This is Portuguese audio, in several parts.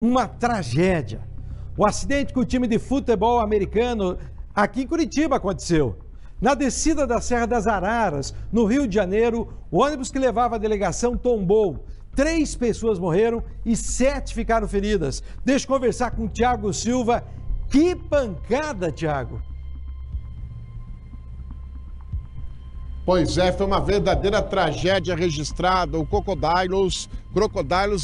Uma tragédia. O acidente com o time de futebol americano aqui em Curitiba aconteceu. Na descida da Serra das Araras, no Rio de Janeiro, o ônibus que levava a delegação tombou. 3 pessoas morreram e 7 ficaram feridas. Deixa eu conversar com o Thiago Silva. Que pancada, Thiago! Pois é, foi uma verdadeira tragédia registrada. O Crocodilos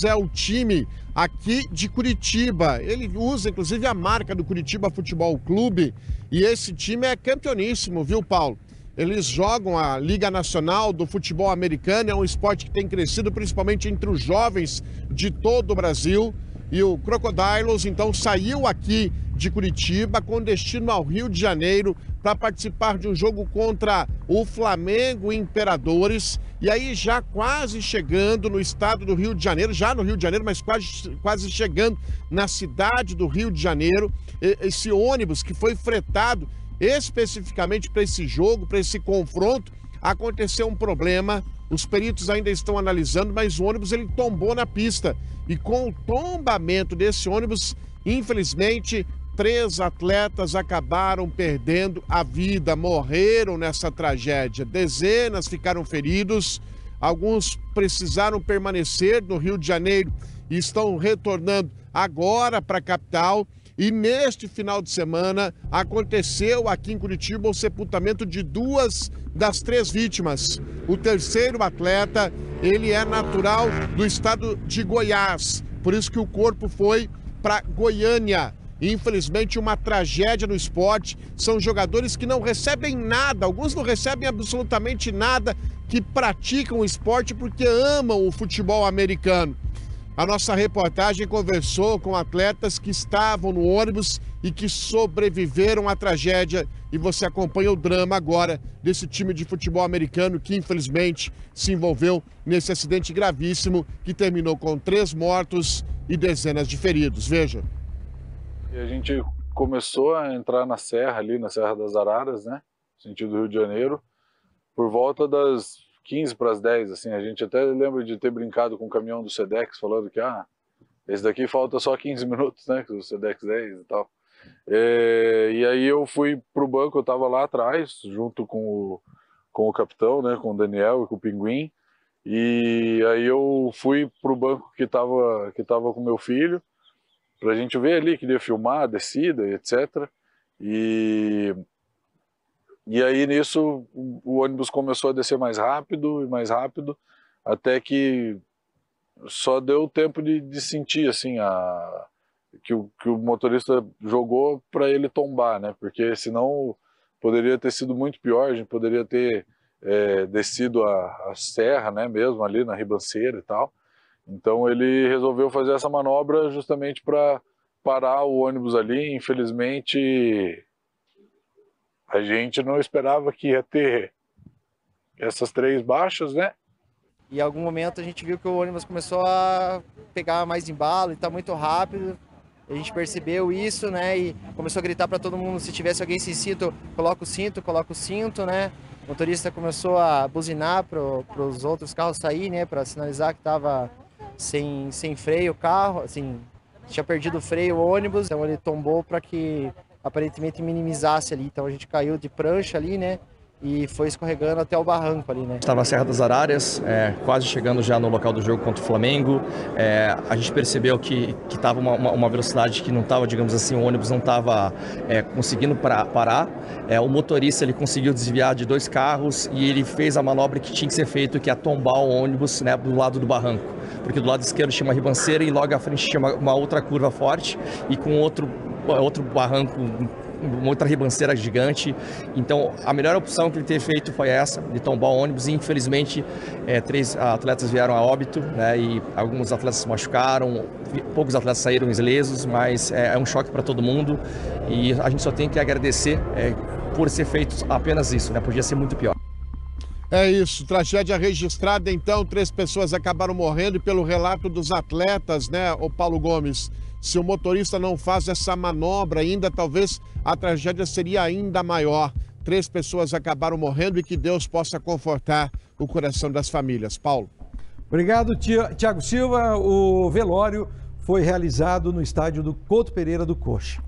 é o time aqui de Curitiba. Ele usa, inclusive, a marca do Curitiba Futebol Clube. E esse time é campeoníssimo, viu, Paulo? Eles jogam a Liga Nacional do Futebol Americano. É um esporte que tem crescido principalmente entre os jovens de todo o Brasil. E o Crocodilos, então, saiu aqui de Curitiba com destino ao Rio de Janeiro para participar de um jogo contra o Flamengo Imperadores. E aí já quase chegando no estado do Rio de Janeiro, já no Rio de Janeiro, mas quase chegando na cidade do Rio de Janeiro, esse ônibus que foi fretado especificamente para esse jogo, para esse confronto, aconteceu um problema. Os peritos ainda estão analisando, mas o ônibus ele tombou na pista. E com o tombamento desse ônibus, infelizmente, 3 atletas acabaram perdendo a vida, morreram nessa tragédia. Dezenas ficaram feridos, alguns precisaram permanecer no Rio de Janeiro e estão retornando agora para a capital. E neste final de semana aconteceu aqui em Curitiba o sepultamento de 2 das 3 vítimas. O terceiro atleta, ele é natural do estado de Goiás, por isso que o corpo foi para Goiânia. Infelizmente, uma tragédia no esporte. São jogadores que não recebem nada, alguns não recebem absolutamente nada, que praticam o esporte porque amam o futebol americano. A nossa reportagem conversou com atletas que estavam no ônibus e que sobreviveram à tragédia. E você acompanha o drama agora desse time de futebol americano que infelizmente se envolveu nesse acidente gravíssimo que terminou com 3 mortos e dezenas de feridos. Veja. E a gente começou a entrar na serra ali, na Serra das Araras, né, sentido Rio de Janeiro, por volta das 15 para as 10, assim. A gente até lembra de ter brincado com o caminhão do Sedex, falando que, esse daqui falta só 15 minutos, né, o Sedex 10 e tal. E aí eu fui pro banco, eu tava lá atrás, junto com o capitão, né, com o Daniel e com o Pinguim, e aí eu fui pro banco que tava com meu filho, pra gente ver ali, queria filmar a descida, etc. E aí nisso o ônibus começou a descer mais rápido e mais rápido, até que só deu tempo de sentir assim que o motorista jogou para ele tombar, né? Porque senão poderia ter sido muito pior, a gente poderia ter descido a serra, né? Mesmo ali na ribanceira e tal. Então ele resolveu fazer essa manobra justamente para parar o ônibus ali. Infelizmente, a gente não esperava que ia ter essas 3 baixas, né? E em algum momento a gente viu que o ônibus começou a pegar mais embalo e tá muito rápido. A gente percebeu isso, né? E começou a gritar para todo mundo, se tivesse alguém sem cinto, coloca o cinto, né? O motorista começou a buzinar para os outros carros saírem, né? Para sinalizar que tava sem freio o carro, assim, tinha perdido o freio o ônibus, então ele tombou para que aparentemente minimizasse ali. Então a gente caiu de prancha ali, né? E foi escorregando até o barranco ali, né? Estava na Serra das Araras, quase chegando já no local do jogo contra o Flamengo. A gente percebeu que estava uma velocidade que não estava, digamos assim, o ônibus não estava conseguindo parar. O motorista ele conseguiu desviar de 2 carros e ele fez a manobra que tinha que ser feita, que é tombar o ônibus, né, do lado do barranco. Porque do lado esquerdo tinha uma ribanceira e logo à frente tinha uma outra curva forte e com outro barranco, uma outra ribanceira gigante. Então a melhor opção que ele teve feito foi essa, de tombar o ônibus, e infelizmente 3 atletas vieram a óbito, né, e alguns atletas se machucaram, poucos atletas saíram ilesos, mas é um choque para todo mundo e a gente só tem que agradecer por ser feito apenas isso, né, podia ser muito pior. É isso, tragédia registrada então, 3 pessoas acabaram morrendo e pelo relato dos atletas, né, o Paulo Gomes, se o motorista não faz essa manobra ainda, talvez a tragédia seria ainda maior. 3 pessoas acabaram morrendo e que Deus possa confortar o coração das famílias. Paulo. Obrigado, Thiago Silva. O velório foi realizado no estádio do Couto Pereira do Coxa.